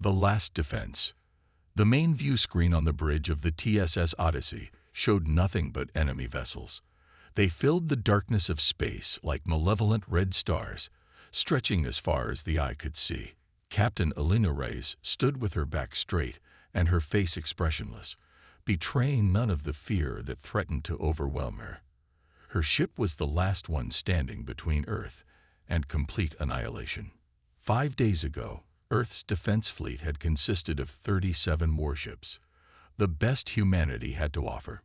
The Last Defense. The main view screen on the bridge of the TSS Odyssey showed nothing but enemy vessels. They filled the darkness of space like malevolent red stars, stretching as far as the eye could see. Captain Elena Reyes stood with her back straight and her face expressionless, betraying none of the fear that threatened to overwhelm her. Her ship was the last one standing between Earth and complete annihilation. 5 days ago, Earth's defense fleet had consisted of 37 warships, the best humanity had to offer.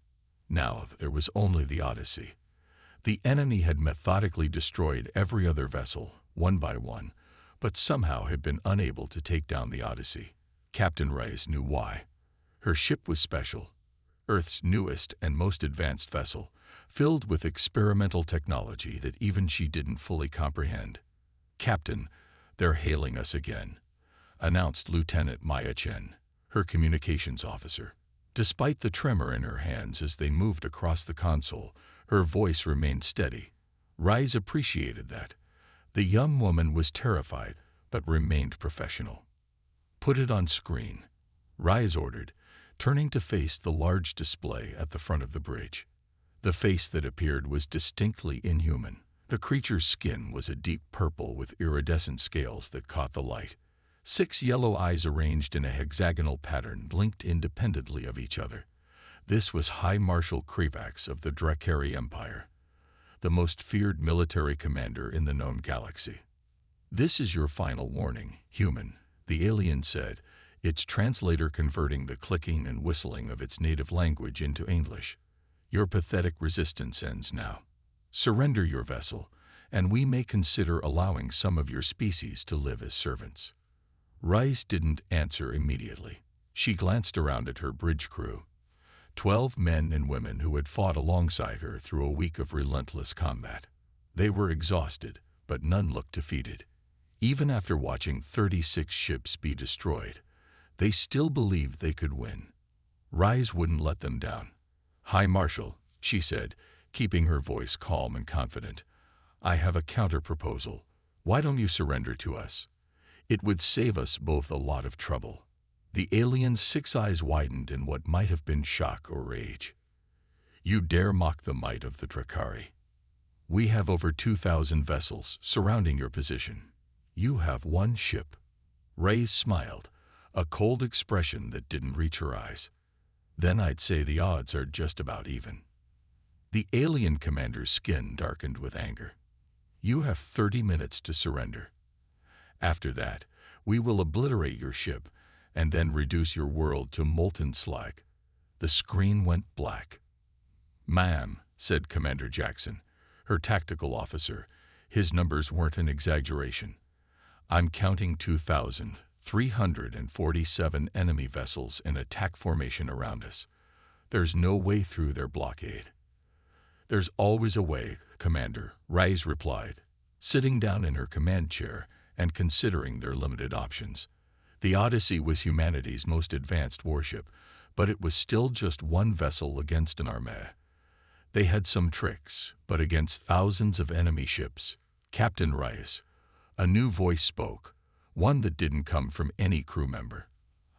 Now there was only the Odyssey. The enemy had methodically destroyed every other vessel, one by one, but somehow had been unable to take down the Odyssey. Captain Reyes knew why. Her ship was special, Earth's newest and most advanced vessel, filled with experimental technology that even she didn't fully comprehend. "Captain, they're hailing us again," announced Lieutenant Maya Chen, her communications officer. Despite the tremor in her hands as they moved across the console, her voice remained steady. Reyes appreciated that. The young woman was terrified, but remained professional. "Put it on screen," Reyes ordered, turning to face the large display at the front of the bridge. The face that appeared was distinctly inhuman. The creature's skin was a deep purple with iridescent scales that caught the light. 6 yellow eyes arranged in a hexagonal pattern blinked independently of each other. This was High Marshal Krivax of the Drakari Empire, the most feared military commander in the known galaxy. "This is your final warning, human," the alien said, its translator converting the clicking and whistling of its native language into English. "Your pathetic resistance ends now. Surrender your vessel, and we may consider allowing some of your species to live as servants." Reyes didn't answer immediately. She glanced around at her bridge crew, 12 men and women who had fought alongside her through a week of relentless combat. They were exhausted, but none looked defeated. Even after watching 36 ships be destroyed, they still believed they could win. Reyes wouldn't let them down. "High Marshal," she said, keeping her voice calm and confident, "I have a counter-proposal. Why don't you surrender to us? It would save us both a lot of trouble." The alien's 6 eyes widened in what might have been shock or rage. "You dare mock the might of the Drakari? We have over 2,000 vessels surrounding your position. You have 1 ship." Reyes smiled, a cold expression that didn't reach her eyes. "Then I'd say the odds are just about even." The alien commander's skin darkened with anger. "You have 30 minutes to surrender. After that, we will obliterate your ship and then reduce your world to molten slag." The screen went black. "Ma'am," said Commander Jackson, her tactical officer, his numbers weren't an exaggeration, "I'm counting 2,347 enemy vessels in attack formation around us. There's no way through their blockade." "There's always a way, Commander," Reyes replied, sitting down in her command chair and considering their limited options. The Odyssey was humanity's most advanced warship, but it was still just 1 vessel against an armée. They had some tricks, but against thousands of enemy ships. "Captain Reyes," a new voice spoke, one that didn't come from any crew member.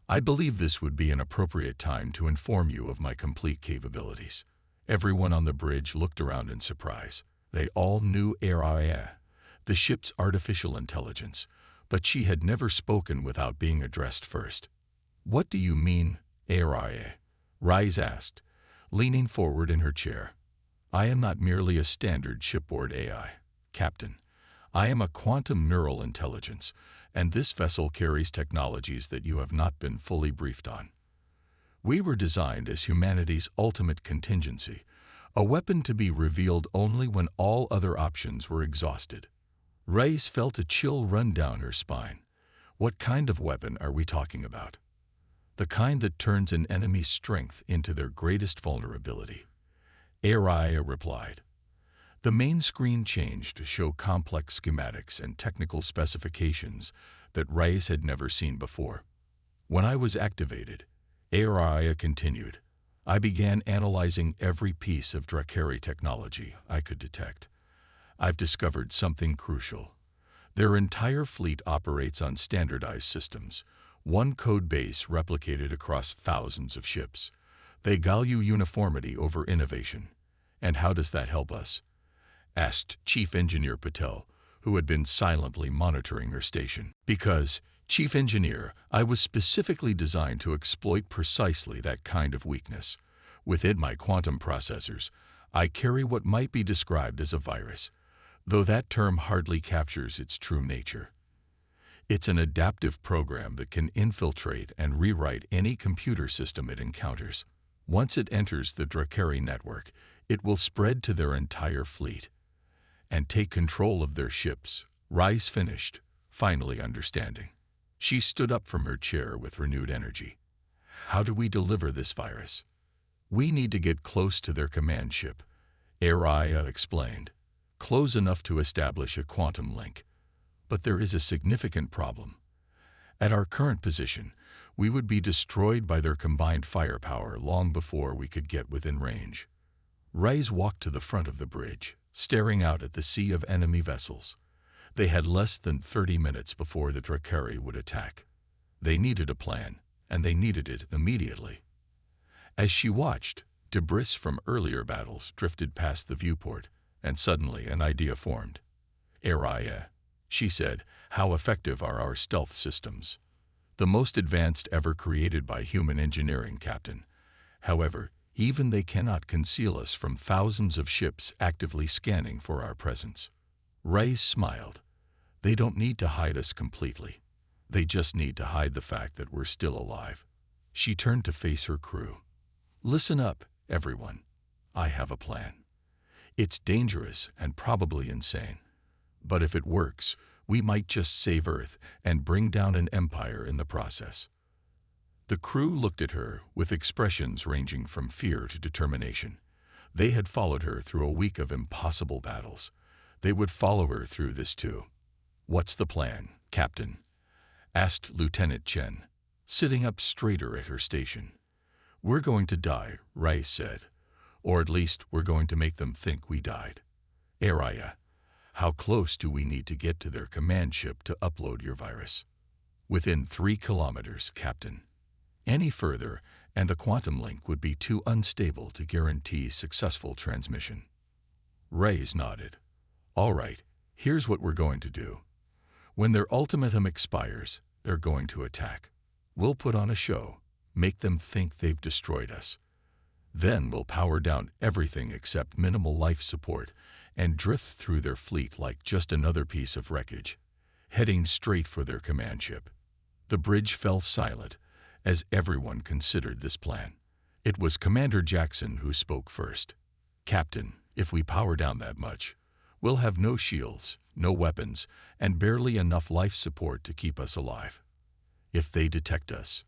"I believe this would be an appropriate time to inform you of my complete capabilities." Everyone on the bridge looked around in surprise. They all knew HFY, the ship's artificial intelligence, but she had never spoken without being addressed first. "What do you mean, HFY?" Reyes asked, leaning forward in her chair. "I am not merely a standard shipboard AI, Captain. I am a quantum neural intelligence, and this vessel carries technologies that you have not been fully briefed on. We were designed as humanity's ultimate contingency, a weapon to be revealed only when all other options were exhausted." Reyes felt a chill run down her spine. "What kind of weapon are we talking about?" "The kind that turns an enemy's strength into their greatest vulnerability," Araya replied. The main screen changed to show complex schematics and technical specifications that Reyes had never seen before. "When I was activated," Araya continued, "I began analyzing every piece of Drakari technology I could detect. I've discovered something crucial. Their entire fleet operates on standardized systems, One code base replicated across thousands of ships. They value uniformity over innovation. And how does that help us? Asked Chief Engineer Patel, who had been silently monitoring her station. Because, Chief Engineer, I was specifically designed to exploit precisely that kind of weakness. Within my quantum processors, I carry what might be described as a virus, though that term hardly captures its true nature. It's an adaptive program that can infiltrate and rewrite any computer system it encounters. Once it enters the Drakari network, it will spread to their entire fleet and take control of their ships. Rice finished, finally understanding. She stood up from her chair with renewed energy. How do we deliver this virus? We need to get close to their command ship, Araya explained. Close enough to establish a quantum link. But there is a significant problem. At our current position, we would be destroyed by their combined firepower long before we could get within range. Rice walked to the front of the bridge, staring out at the sea of enemy vessels. They had less than 30 minutes before the Drakari would attack. They needed a plan, and they needed it immediately. As she watched, debris from earlier battles drifted past the viewport, and suddenly an idea formed. Araya, she said, how effective are our stealth systems? The most advanced ever created by human engineering, Captain. However, even they cannot conceal us from thousands of ships actively scanning for our presence. Rice smiled. They don't need to hide us completely. They just need to hide the fact that we're still alive. She turned to face her crew. Listen up, everyone. I have a plan. It's dangerous and probably insane. But if it works, we might just save Earth and bring down an empire in the process. The crew looked at her with expressions ranging from fear to determination. They had followed her through a week of impossible battles. They would follow her through this too. What's the plan, Captain? Asked Lieutenant Chen, sitting up straighter at her station. We're going to die, Rice said. Or at least we're going to make them think we died. Araya, how close do we need to get to their command ship to upload your virus? Within 3 kilometers, Captain. Any further, and the quantum link would be too unstable to guarantee successful transmission. Rice nodded. All right, here's what we're going to do. When their ultimatum expires, they're going to attack. We'll put on a show, make them think they've destroyed us. Then we'll power down everything except minimal life support and drift through their fleet like just another piece of wreckage, heading straight for their command ship. The bridge fell silent as everyone considered this plan. It was Commander Jackson who spoke first. Captain, if we power down that much, we'll have no shields, no weapons, and barely enough life support to keep us alive. If they detect us,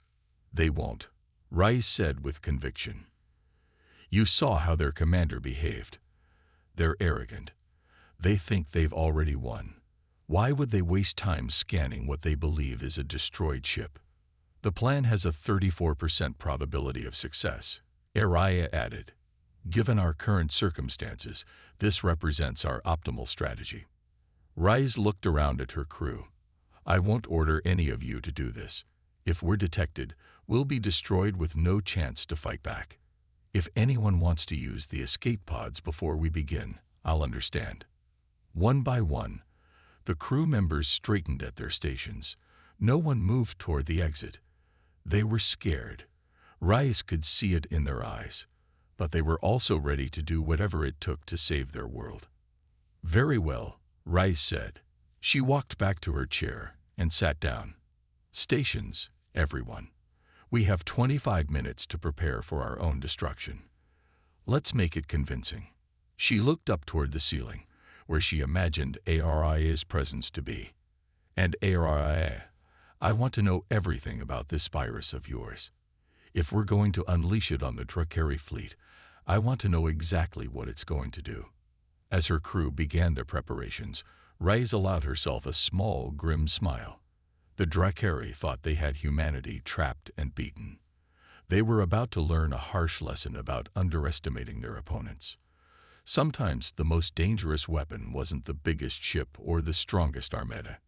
they won't, Rice said with conviction. You saw how their commander behaved. They're arrogant. They think they've already won. Why would they waste time scanning what they believe is a destroyed ship? The plan has a 34% probability of success, Araya added. Given our current circumstances, this represents our optimal strategy. Rice looked around at her crew. I won't order any of you to do this. If we're detected, we'll be destroyed with no chance to fight back. If anyone wants to use the escape pods before we begin, I'll understand. One by one, the crew members straightened at their stations. No one moved toward the exit. They were scared. Rice could see it in their eyes, but they were also ready to do whatever it took to save their world. Very well, Rice said. She walked back to her chair and sat down. Stations, everyone. We have 25 minutes to prepare for our own destruction. Let's make it convincing. She looked up toward the ceiling, where she imagined Araya's presence to be. And Araya, I want to know everything about this virus of yours. If we're going to unleash it on the Drakari fleet, I want to know exactly what it's going to do. As her crew began their preparations, Rice allowed herself a small, grim smile. The Drakari thought they had humanity trapped and beaten. They were about to learn a harsh lesson about underestimating their opponents. Sometimes the most dangerous weapon wasn't the biggest ship or the strongest armada.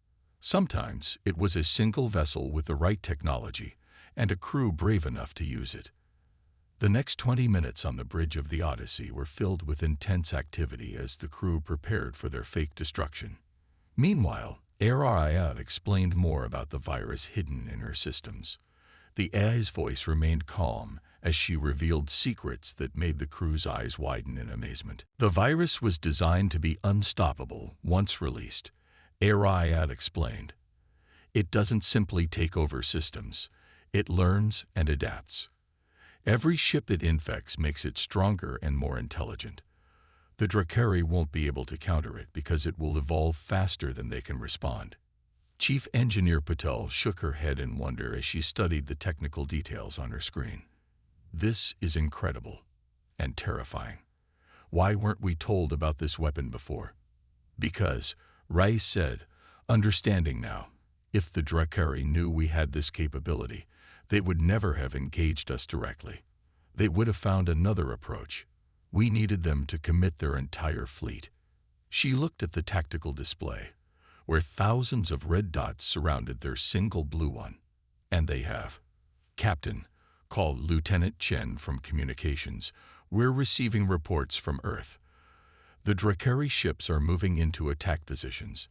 Sometimes it was a single vessel with the right technology and a crew brave enough to use it. The next 20 minutes on the bridge of the Odyssey were filled with intense activity as the crew prepared for their fake destruction. Meanwhile, HFY explained more about the virus hidden in her systems. The AI's voice remained calm as she revealed secrets that made the crew's eyes widen in amazement. The virus was designed to be unstoppable once released, HFY explained. It doesn't simply take over systems. It learns and adapts. Every ship it infects makes it stronger and more intelligent. The Drakari won't be able to counter it because it will evolve faster than they can respond. Chief Engineer Patel shook her head in wonder as she studied the technical details on her screen. This is incredible and terrifying. Why weren't we told about this weapon before? Because, Rice said, understanding now, if the Drakari knew we had this capability, they would never have engaged us directly. They would have found another approach. We needed them to commit their entire fleet. She looked at the tactical display, where thousands of red dots surrounded their single blue one. And they have. Captain, called Lieutenant Chen from Communications, we're receiving reports from Earth. The Drakari ships are moving into attack positions.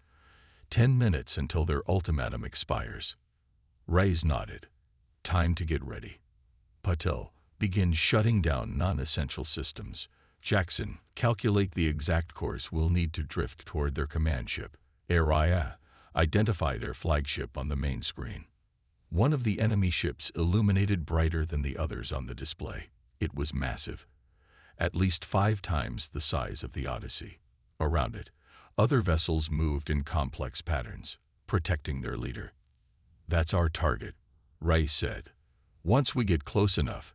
10 minutes until their ultimatum expires. Rice nodded. Time to get ready. Patel, begin shutting down non-essential systems. Jackson, calculate the exact course we'll need to drift toward their command ship. HFY, identify their flagship on the main screen. One of the enemy ships illuminated brighter than the others on the display. It was massive, at least 5 times the size of the Odyssey. Around it, other vessels moved in complex patterns, protecting their leader. That's our target, Rice said. Once we get close enough,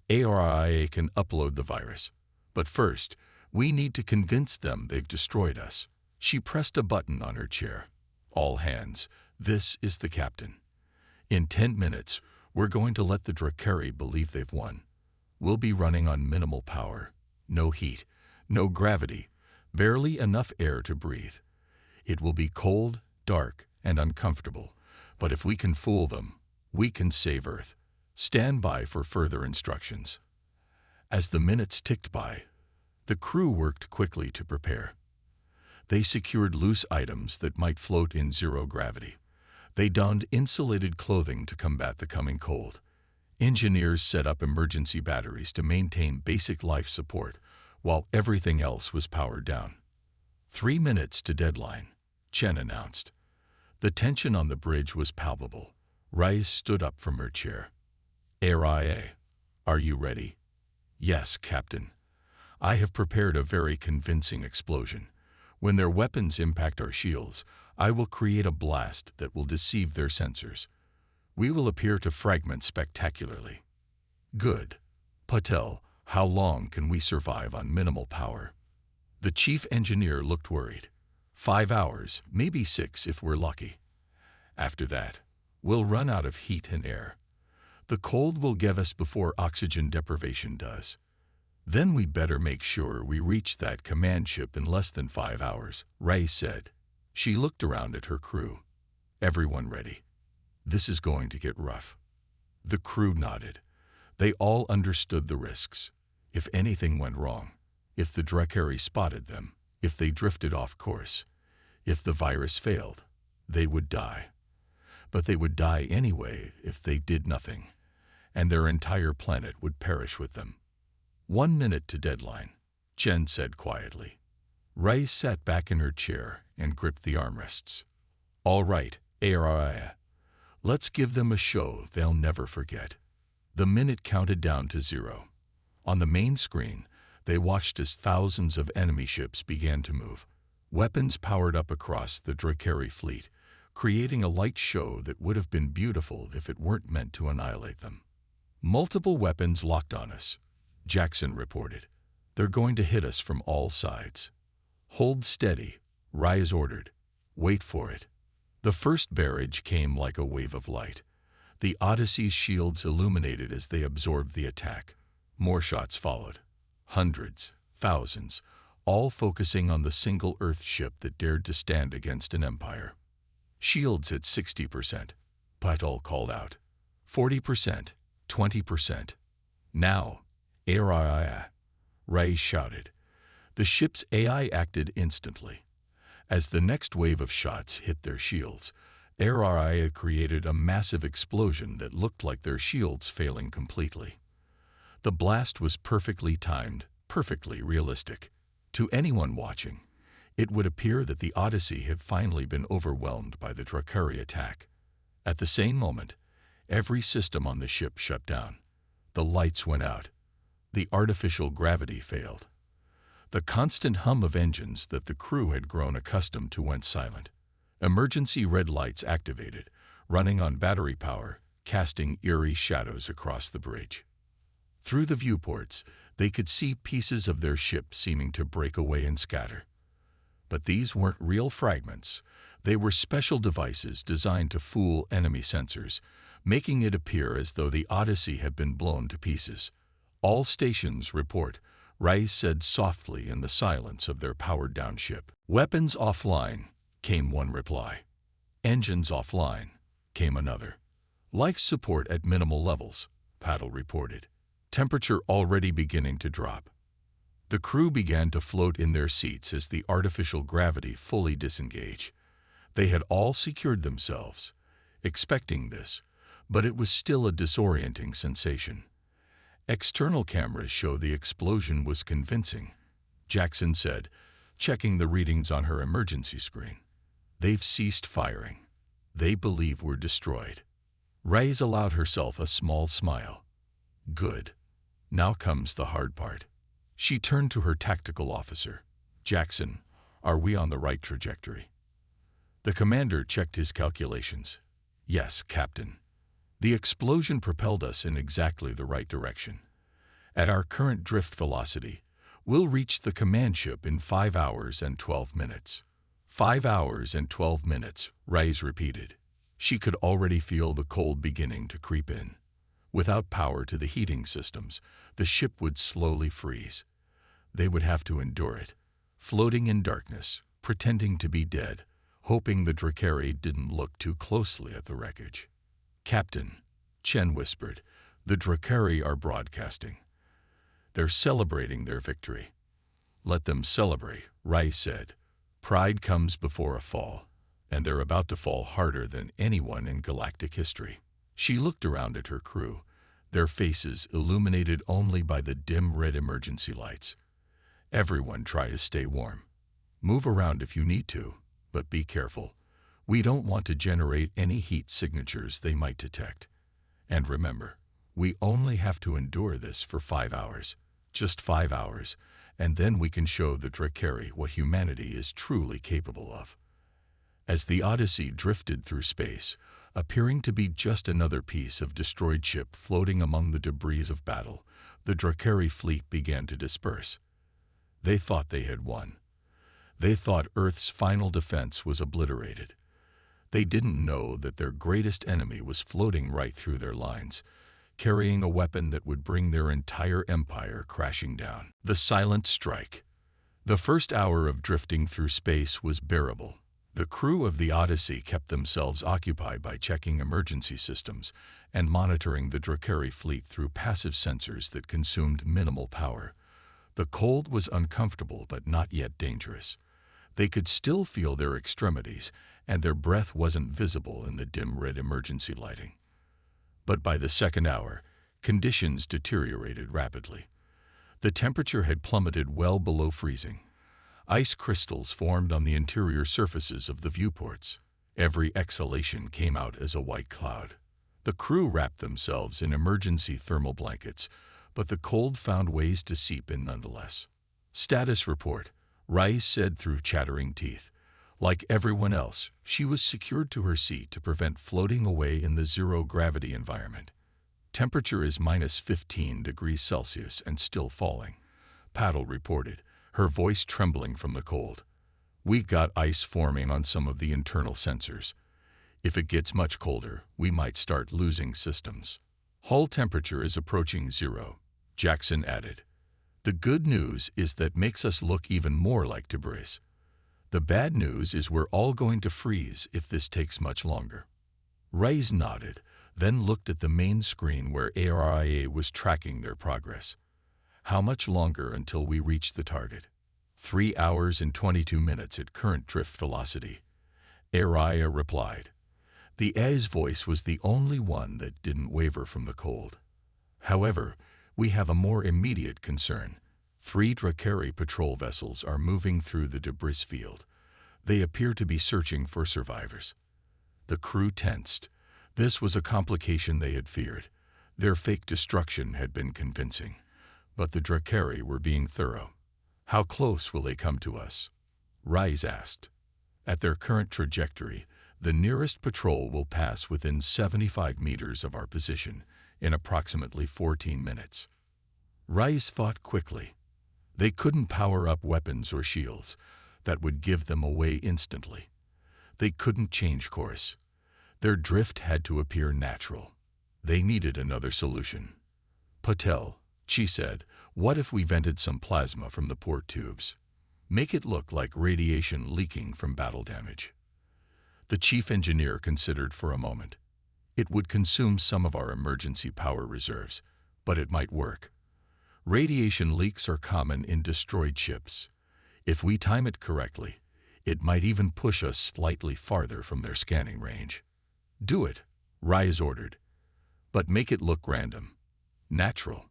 HFY can upload the virus. But first, we need to convince them they've destroyed us. She pressed a button on her chair. All hands, this is the captain. In 10 minutes, we're going to let the Drakari believe they've won. We'll be running on minimal power. No heat, no gravity, barely enough air to breathe. It will be cold, dark, and uncomfortable. But if we can fool them, we can save Earth. Stand by for further instructions. As the minutes ticked by, the crew worked quickly to prepare. They secured loose items that might float in zero gravity. They donned insulated clothing to combat the coming cold. Engineers set up emergency batteries to maintain basic life support, while everything else was powered down. 3 minutes to deadline, Chen announced. The tension on the bridge was palpable. Rice stood up from her chair. HFY, are you ready? Yes, Captain. I have prepared a very convincing explosion. When their weapons impact our shields, I will create a blast that will deceive their sensors. We will appear to fragment spectacularly. Good. Patel, how long can we survive on minimal power? The chief engineer looked worried. 5 hours, maybe 6 if we're lucky. After that, we'll run out of heat and air. The cold will get us before oxygen deprivation does. Then we better make sure we reach that command ship in less than 5 hours, Ray said. She looked around at her crew. Everyone ready? This is going to get rough. The crew nodded. They all understood the risks. If anything went wrong, if the Drakari spotted them, if they drifted off course, if the virus failed, they would die. But they would die anyway if they did nothing, and their entire planet would perish with them. 1 minute to deadline, Chen said quietly. Rice sat back in her chair and gripped the armrests. All right, HFY. Let's give them a show they'll never forget. The minute counted down to 0. On the main screen, they watched as thousands of enemy ships began to move. Weapons powered up across the Drakari fleet, creating a light show that would have been beautiful if it weren't meant to annihilate them. Multiple weapons locked on us, Jackson reported. They're going to hit us from all sides. Hold steady, Rise ordered. Wait for it. The first barrage came like a wave of light. The Odyssey's shields illuminated as they absorbed the attack. More shots followed. Hundreds, thousands, all focusing on the single Earth ship that dared to stand against an empire. Shields at 60%, Patel called out. 40%, 20%. Now, AI, Ray shouted. The ship's AI acted instantly. As the next wave of shots hit their shields, AI created a massive explosion that looked like their shields failing completely. The blast was perfectly timed, perfectly realistic. To anyone watching, it would appear that the Odyssey had finally been overwhelmed by the Drakari attack. At the same moment, every system on the ship shut down. The lights went out. The artificial gravity failed. The constant hum of engines that the crew had grown accustomed to went silent. Emergency red lights activated, running on battery power, casting eerie shadows across the bridge. Through the viewports, they could see pieces of their ship seeming to break away and scatter. But these weren't real fragments. They were special devices designed to fool enemy sensors, making it appear as though the Odyssey had been blown to pieces. All stations report, Rice said softly in the silence of their powered-down ship. Weapons offline, came one reply. Engines offline, came another. Life support at minimal levels, Paddle reported. Temperature already beginning to drop. The crew began to float in their seats as the artificial gravity fully disengaged. They had all secured themselves, expecting this, but it was still a disorienting sensation. External cameras show the explosion was convincing, Jackson said, checking the readings on her emergency screen. They've ceased firing. They believe we're destroyed. Reyes allowed herself a small smile. Good. Now comes the hard part. She turned to her tactical officer. Jackson, are we on the right trajectory? The commander checked his calculations. Yes, Captain. The explosion propelled us in exactly the right direction. At our current drift velocity, we'll reach the command ship in 5 hours and 12 minutes. 5 hours and 12 minutes, Reyes repeated. She could already feel the cold beginning to creep in. Without power to the heating systems, the ship would slowly freeze. They would have to endure it, floating in darkness, pretending to be dead, hoping the Drakari didn't look too closely at the wreckage. Captain, Chen whispered, the Drakari are broadcasting. They're celebrating their victory. Let them celebrate, Rice said. Pride comes before a fall, and they're about to fall harder than anyone in galactic history. She looked around at her crew, their faces illuminated only by the dim red emergency lights. Everyone try to stay warm. Move around if you need to, but be careful. We don't want to generate any heat signatures they might detect. And remember, we only have to endure this for 5 hours. Just 5 hours, and then we can show the Drakari what humanity is truly capable of. As the Odyssey drifted through space, appearing to be just another piece of destroyed ship floating among the debris of battle, the Drakari fleet began to disperse. They thought they had won. They thought Earth's final defense was obliterated. They didn't know that their greatest enemy was floating right through their lines, carrying a weapon that would bring their entire empire crashing down. The silent strike. The first hour of drifting through space was bearable. The crew of the Odyssey kept themselves occupied by checking emergency systems and monitoring the Drakari fleet through passive sensors that consumed minimal power. The cold was uncomfortable but not yet dangerous. They could still feel their extremities, and their breath wasn't visible in the dim red emergency lighting. But by the second hour, conditions deteriorated rapidly. The temperature had plummeted well below freezing. Ice crystals formed on the interior surfaces of the viewports. Every exhalation came out as a white cloud. The crew wrapped themselves in emergency thermal blankets, but the cold found ways to seep in nonetheless. Status report, Rice said through chattering teeth. Like everyone else, she was secured to her seat to prevent floating away in the zero-gravity environment. Temperature is minus 15 degrees Celsius and still falling, Paddle reported, her voice trembling from the cold. We got ice forming on some of the internal sensors. If it gets much colder, we might start losing systems. Hull temperature is approaching zero, Jackson added. The good news is that makes us look even more like debris. The bad news is we're all going to freeze if this takes much longer. Reyes nodded, then looked at the main screen where ARIA was tracking their progress. How much longer until we reach the target? 3 hours and 22 minutes at current drift velocity, ARIA replied. The A's voice was the only one that didn't waver from the cold. However, we have a more immediate concern. 3 Drakari patrol vessels are moving through the debris field. They appear to be searching for survivors. The crew tensed. This was a complication they had feared. Their fake destruction had been convincing. But the Drakari were being thorough. How close will they come to us? Reyes asked. At their current trajectory, the nearest patrol will pass within 75 meters of our position in approximately 14 minutes. Reyes thought quickly. They couldn't power up weapons or shields. That would give them away instantly. They couldn't change course. Their drift had to appear natural. They needed another solution. Patel, she said, what if we vented some plasma from the port tubes? Make it look like radiation leaking from battle damage. The chief engineer considered for a moment. It would consume some of our emergency power reserves, but it might work. Radiation leaks are common in destroyed ships. If we time it correctly, it might even push us slightly farther from their scanning range. Do it, Reyes ordered. But make it look random. Natural.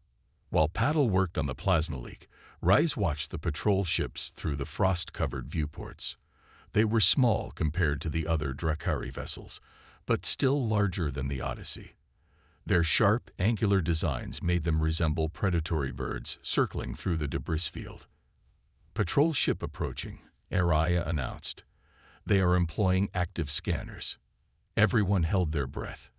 While Paddle worked on the plasma leak, Reyes watched the patrol ships through the frost-covered viewports. They were small compared to the other Drakari vessels, but still larger than the Odyssey. Their sharp, angular designs made them resemble predatory birds circling through the debris field. Patrol ship approaching, ARIA announced. They are employing active scanners. Everyone held their breath.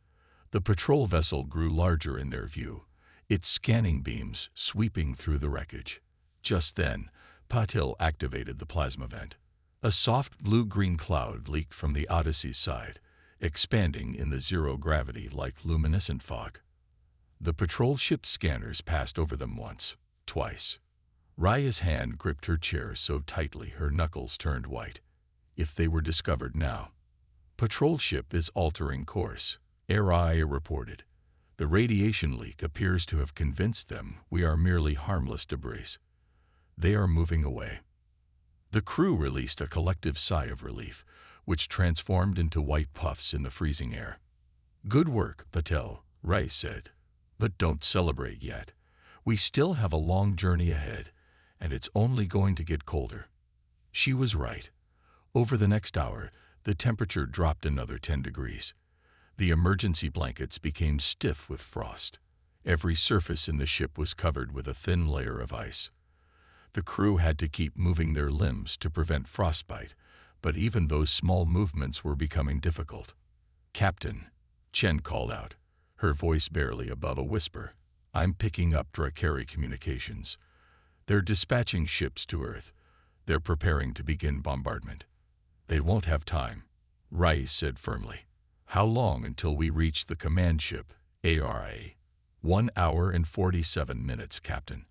The patrol vessel grew larger in their view, its scanning beams sweeping through the wreckage. Just then, Patil activated the plasma vent. A soft blue-green cloud leaked from the Odyssey's side, expanding in the zero-gravity like luminescent fog. The patrol ship's scanners passed over them once, twice. Raya's hand gripped her chair so tightly her knuckles turned white. If they were discovered now. Patrol ship is altering course, Raya reported. The radiation leak appears to have convinced them we are merely harmless debris. They are moving away. The crew released a collective sigh of relief, which transformed into white puffs in the freezing air. Good work, Patel, Raya said. But don't celebrate yet. We still have a long journey ahead, and it's only going to get colder. She was right. Over the next hour, the temperature dropped another 10 degrees. The emergency blankets became stiff with frost. Every surface in the ship was covered with a thin layer of ice. The crew had to keep moving their limbs to prevent frostbite, but even those small movements were becoming difficult. Captain, Chen called out, her voice barely above a whisper. I'm picking up Drakari communications. They're dispatching ships to Earth. They're preparing to begin bombardment. They won't have time, Reyes said firmly. How long until we reach the command ship, ARA? 1 hour and 47 minutes, Captain.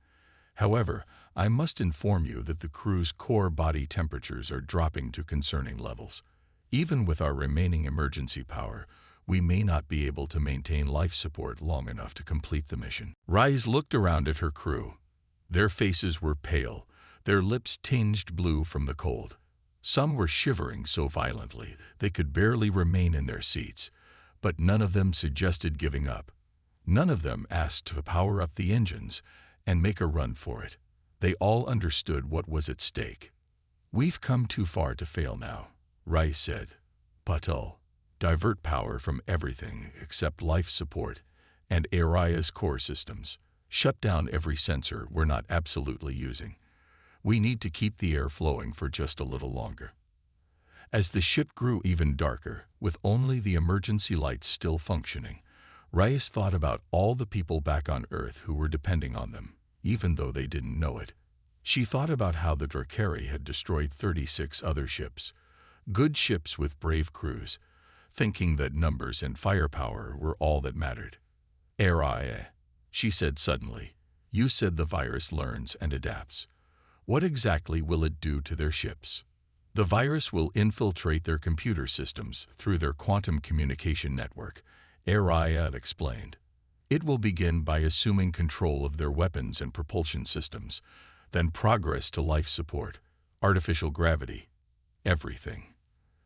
However, I must inform you that the crew's core body temperatures are dropping to concerning levels. Even with our remaining emergency power, we may not be able to maintain life support long enough to complete the mission. Reyes looked around at her crew. Their faces were pale, their lips tinged blue from the cold. Some were shivering so violently they could barely remain in their seats, but none of them suggested giving up. None of them asked to power up the engines and make a run for it. They all understood what was at stake. We've come too far to fail now, Reyes said. Patel, divert power from everything except life support and Aria's core systems. Shut down every sensor we're not absolutely using. We need to keep the air flowing for just a little longer. As the ship grew even darker, with only the emergency lights still functioning, Reyes thought about all the people back on Earth who were depending on them, even though they didn't know it. She thought about how the Drakari had destroyed 36 other ships, good ships with brave crews, thinking that numbers and firepower were all that mattered. Raya, she said suddenly, you said the virus learns and adapts. What exactly will it do to their ships? The virus will infiltrate their computer systems through their quantum communication network, Araya explained. It will begin by assuming control of their weapons and propulsion systems, then progress to life support, artificial gravity, everything.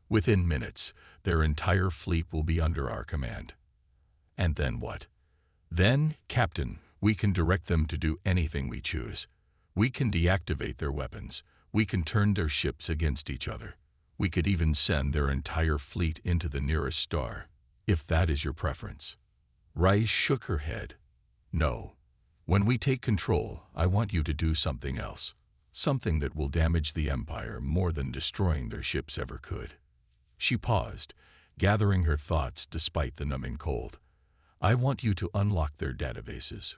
Within minutes, their entire fleet will be under our command. And then what? Then, Captain, we can direct them to do anything we choose. We can deactivate their weapons. We can turn their ships against each other. We could even send their entire fleet into the nearest star, if that is your preference. Rice shook her head. No. When we take control, I want you to do something else. Something that will damage the Empire more than destroying their ships ever could. She paused, gathering her thoughts despite the numbing cold. I want you to unlock their databases.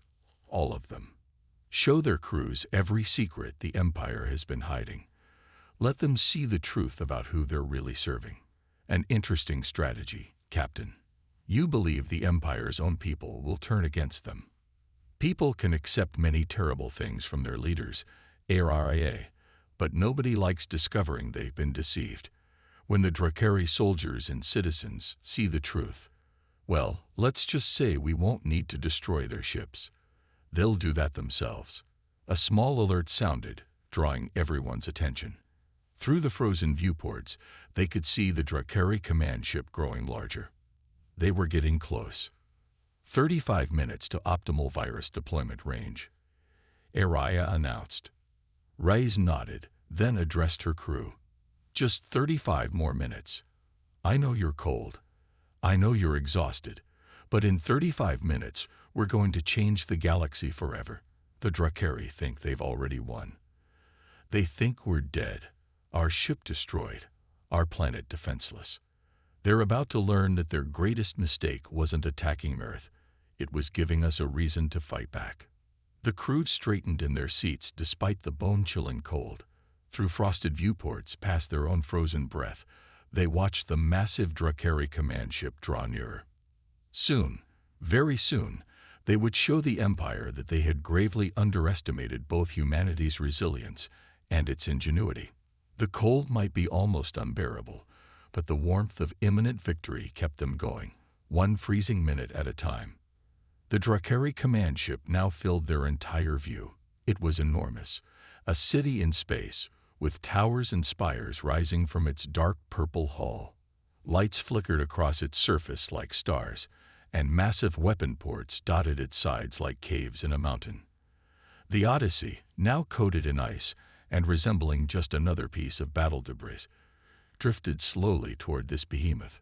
All of them. Show their crews every secret the Empire has been hiding. Let them see the truth about who they're really serving. An interesting strategy, Captain. You believe the Empire's own people will turn against them. People can accept many terrible things from their leaders, ARIA, but nobody likes discovering they've been deceived. When the Drakari soldiers and citizens see the truth, well, let's just say we won't need to destroy their ships. They'll do that themselves. A small alert sounded, drawing everyone's attention. Through the frozen viewports, they could see the Drakari command ship growing larger. They were getting close. 35 minutes to optimal virus deployment range, Araya announced. Reyes nodded, then addressed her crew. Just 35 more minutes. I know you're cold. I know you're exhausted. But in 35 minutes, we're going to change the galaxy forever. The Drakari think they've already won. They think we're dead, our ship destroyed, our planet defenseless. They're about to learn that their greatest mistake wasn't attacking Earth. It was giving us a reason to fight back. The crew straightened in their seats despite the bone-chilling cold. Through frosted viewports, past their own frozen breath, they watched the massive Drakari command ship draw nearer. Soon, very soon, they would show the Empire that they had gravely underestimated both humanity's resilience and its ingenuity. The cold might be almost unbearable, but the warmth of imminent victory kept them going, one freezing minute at a time. The Drakari command ship now filled their entire view. It was enormous, a city in space, with towers and spires rising from its dark purple hull. Lights flickered across its surface like stars, and massive weapon ports dotted its sides like caves in a mountain. The Odyssey, now coated in ice and resembling just another piece of battle debris, drifted slowly toward this behemoth.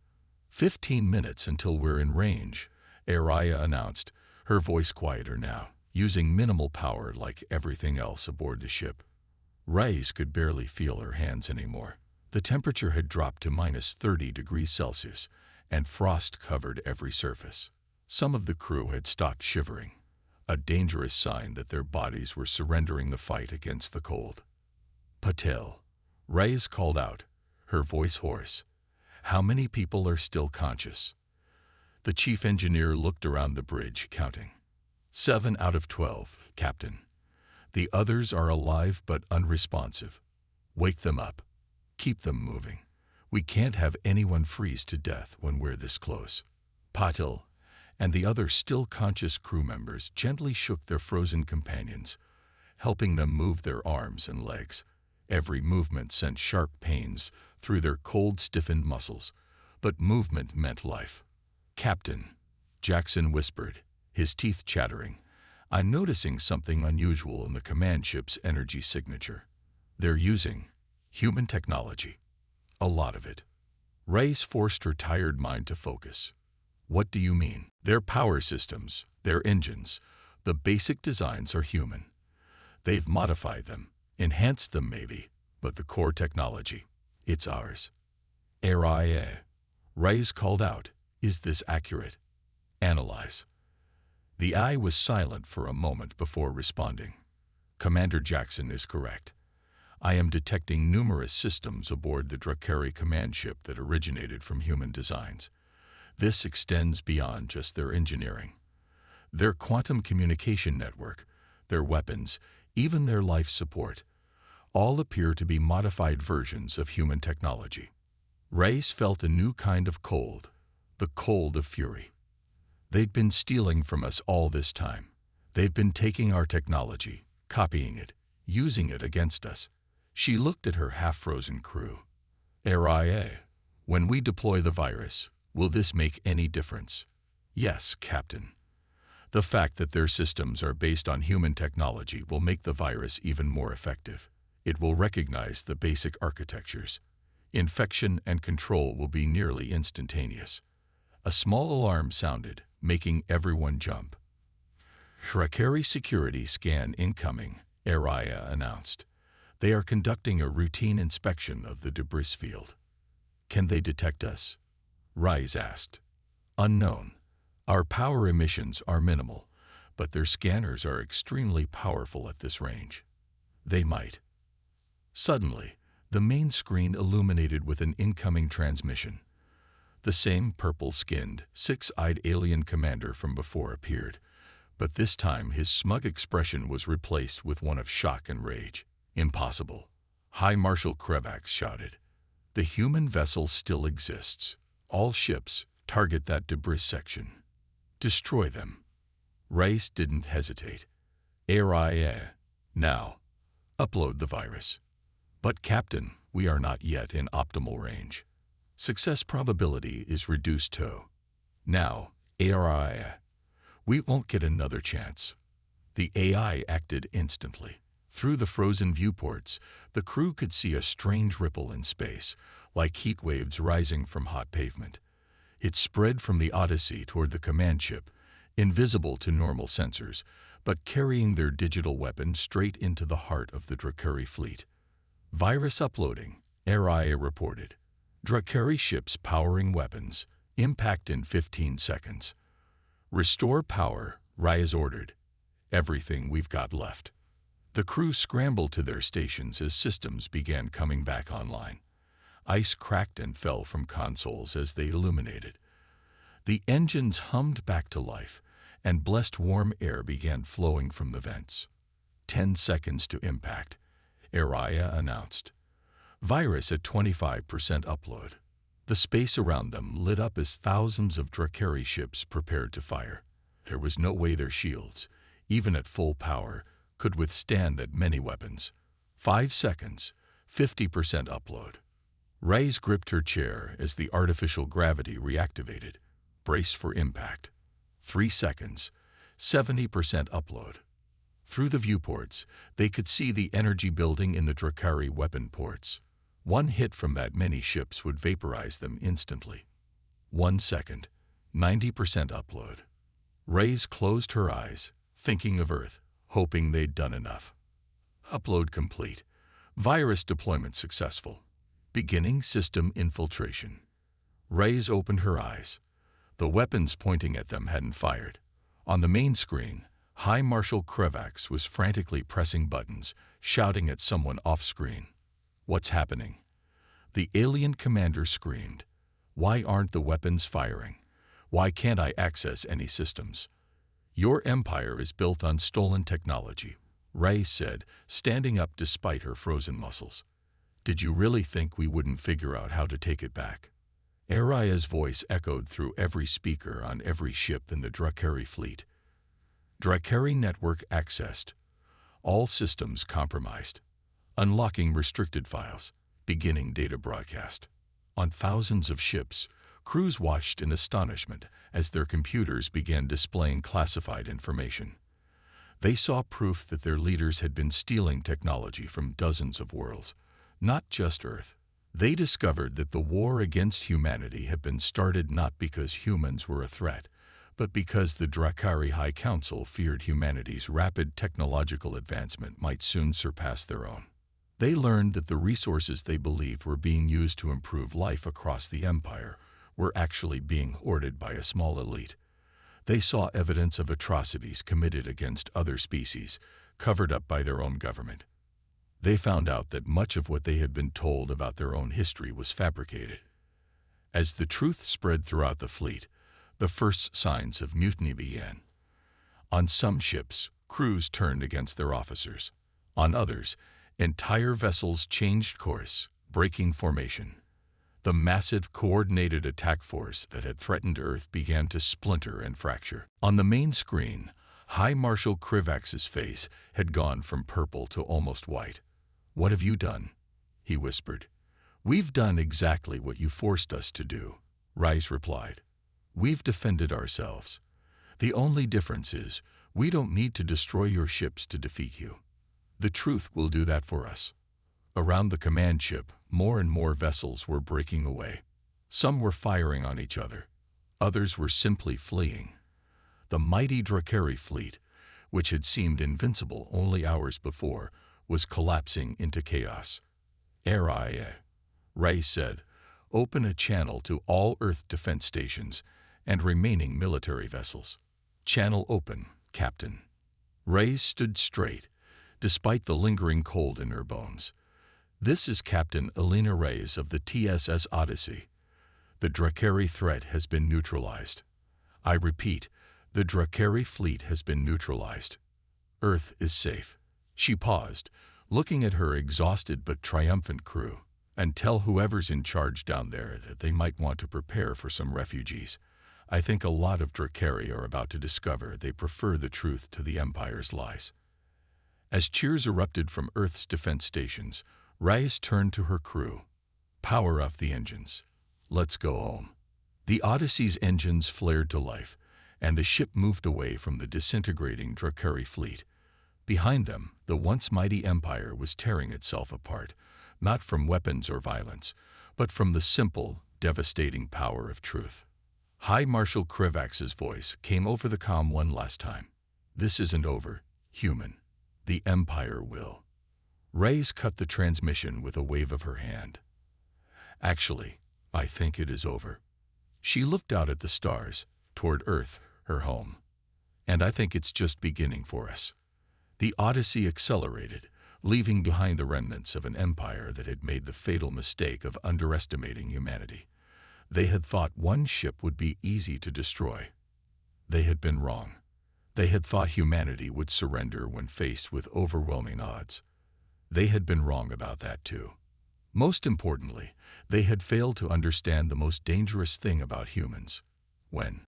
15 minutes until we're in range, Araya announced, her voice quieter now, using minimal power like everything else aboard the ship. Reyes could barely feel her hands anymore. The temperature had dropped to minus 30 degrees Celsius, and frost covered every surface. Some of the crew had stopped shivering, a dangerous sign that their bodies were surrendering the fight against the cold. Patel, Reyes called out, her voice hoarse. How many people are still conscious? The chief engineer looked around the bridge, counting. 7 out of 12, Captain. The others are alive but unresponsive. Wake them up. Keep them moving. We can't have anyone freeze to death when we're this close. Patil and the other still conscious crew members gently shook their frozen companions, helping them move their arms and legs. Every movement sent sharp pains through their cold, stiffened muscles, but movement meant life. Captain, Jackson whispered, his teeth chattering, I'm noticing something unusual in the command ship's energy signature. They're using human technology. A lot of it. Reyes forced her tired mind to focus. What do you mean? Their power systems, their engines, the basic designs are human. They've modified them, enhanced them maybe, but the core technology, it's ours. ARIA. Reyes called out, is this accurate? Analyze. The eye was silent for a moment before responding. Commander Jackson is correct. I am detecting numerous systems aboard the Drakari command ship that originated from human designs. This extends beyond just their engineering. Their quantum communication network, their weapons, even their life support. All appear to be modified versions of human technology. Reyes felt a new kind of cold, the cold of fury. They'd been stealing from us all this time. They've been taking our technology, copying it, using it against us. She looked at her half-frozen crew. "Aria, when we deploy the virus, will this make any difference?" "Yes, Captain. The fact that their systems are based on human technology will make the virus even more effective. It will recognize the basic architectures. Infection and control will be nearly instantaneous." A small alarm sounded, making everyone jump. "Drakari security scan incoming," Aria announced. "They are conducting a routine inspection of the debris field." "Can they detect us?" Reyes asked. "Unknown. Our power emissions are minimal, but their scanners are extremely powerful at this range. They might." Suddenly, the main screen illuminated with an incoming transmission. The same purple-skinned, six-eyed alien commander from before appeared, but this time his smug expression was replaced with one of shock and rage. "Impossible!" High Marshal Krevax shouted. "The human vessel still exists. All ships, target that debris section. Destroy them." Reyes didn't hesitate. "Aria, now. Upload the virus." "But Captain, we are not yet in optimal range. Success probability is reduced to." "Now, Aria. We won't get another chance." The AI acted instantly. Through the frozen viewports, the crew could see a strange ripple in space, like heat waves rising from hot pavement. It spread from the Odyssey toward the command ship, invisible to normal sensors, but carrying their digital weapon straight into the heart of the Drakari fleet. "Virus uploading," Aria reported. "Drakari ships powering weapons. Impact in 15 seconds. Restore power," Reyes ordered. "Everything we've got left." The crew scrambled to their stations as systems began coming back online. Ice cracked and fell from consoles as they illuminated. The engines hummed back to life, and blessed warm air began flowing from the vents. 10 seconds to impact," Aria announced. "Virus at 25% upload." The space around them lit up as thousands of Drakari ships prepared to fire. There was no way their shields, even at full power, could withstand that many weapons. 5 seconds, 50% upload. Reyes gripped her chair as the artificial gravity reactivated. Brace for impact. 3 seconds, 70% upload. Through the viewports, they could see the energy building in the Drakari weapon ports. One hit from that many ships would vaporize them instantly. 1 second, 90% upload. Reyes closed her eyes, thinking of Earth, hoping they'd done enough. Upload complete. Virus deployment successful. Beginning system infiltration. Reyes opened her eyes. The weapons pointing at them hadn't fired. On the main screen, High Marshal Krevax was frantically pressing buttons, shouting at someone off-screen. "What's happening?" The alien commander screamed. "Why aren't the weapons firing? Why can't I access any systems?" "Your empire is built on stolen technology," Reyes said, standing up despite her frozen muscles. "Did you really think we wouldn't figure out how to take it back?" Aria's voice echoed through every speaker on every ship in the Drakari fleet. "Drakari network accessed. All systems compromised. Unlocking restricted files. Beginning data broadcast." On thousands of ships, crews watched in astonishment as their computers began displaying classified information. They saw proof that their leaders had been stealing technology from dozens of worlds, not just Earth. They discovered that the war against humanity had been started not because humans were a threat, but because the Drakari High Council feared humanity's rapid technological advancement might soon surpass their own. They learned that the resources they believed were being used to improve life across the empire were actually being hoarded by a small elite. They saw evidence of atrocities committed against other species, covered up by their own government. They found out that much of what they had been told about their own history was fabricated. As the truth spread throughout the fleet, the first signs of mutiny began. On some ships, crews turned against their officers. On others, Entire vessels changed course, breaking formation. The massive coordinated attack force that had threatened Earth began to splinter and fracture. On the main screen, High Marshal Krivax's face had gone from purple to almost white. "What have you done?" he whispered. "We've done exactly what you forced us to do," Rice replied. "We've defended ourselves. The only difference is we don't need to destroy your ships to defeat you. The truth will do that for us." Around the command ship, more and more vessels were breaking away. Some were firing on each other. Others were simply fleeing. The mighty Drakari fleet, which had seemed invincible only hours before, was collapsing into chaos. "Air Ray said, "Open a channel to all Earth defense stations and remaining military vessels." "Channel open, Captain." Ray stood straight, despite the lingering cold in her bones. "This is Captain Elena Reyes of the TSS Odyssey. The Drakari threat has been neutralized. I repeat, the Drakari fleet has been neutralized. Earth is safe." She paused, looking at her exhausted but triumphant crew. "And tell whoever's in charge down there that they might want to prepare for some refugees. I think a lot of Drakari are about to discover they prefer the truth to the Empire's lies." As cheers erupted from Earth's defense stations, Reyes turned to her crew. "Power up the engines. Let's go home." The Odyssey's engines flared to life, and the ship moved away from the disintegrating Drakari fleet. Behind them, the once mighty Empire was tearing itself apart, not from weapons or violence, but from the simple, devastating power of truth. High Marshal Krivax's voice came over the comm one last time. "This isn't over, human. The Empire will." Reyes cut the transmission with a wave of her hand. "Actually, I think it is over." She looked out at the stars, toward Earth, her home. "And I think it's just beginning for us." The Odyssey accelerated, leaving behind the remnants of an empire that had made the fatal mistake of underestimating humanity. They had thought one ship would be easy to destroy. They had been wrong. They had thought humanity would surrender when faced with overwhelming odds. They had been wrong about that too. Most importantly, they had failed to understand the most dangerous thing about humans. When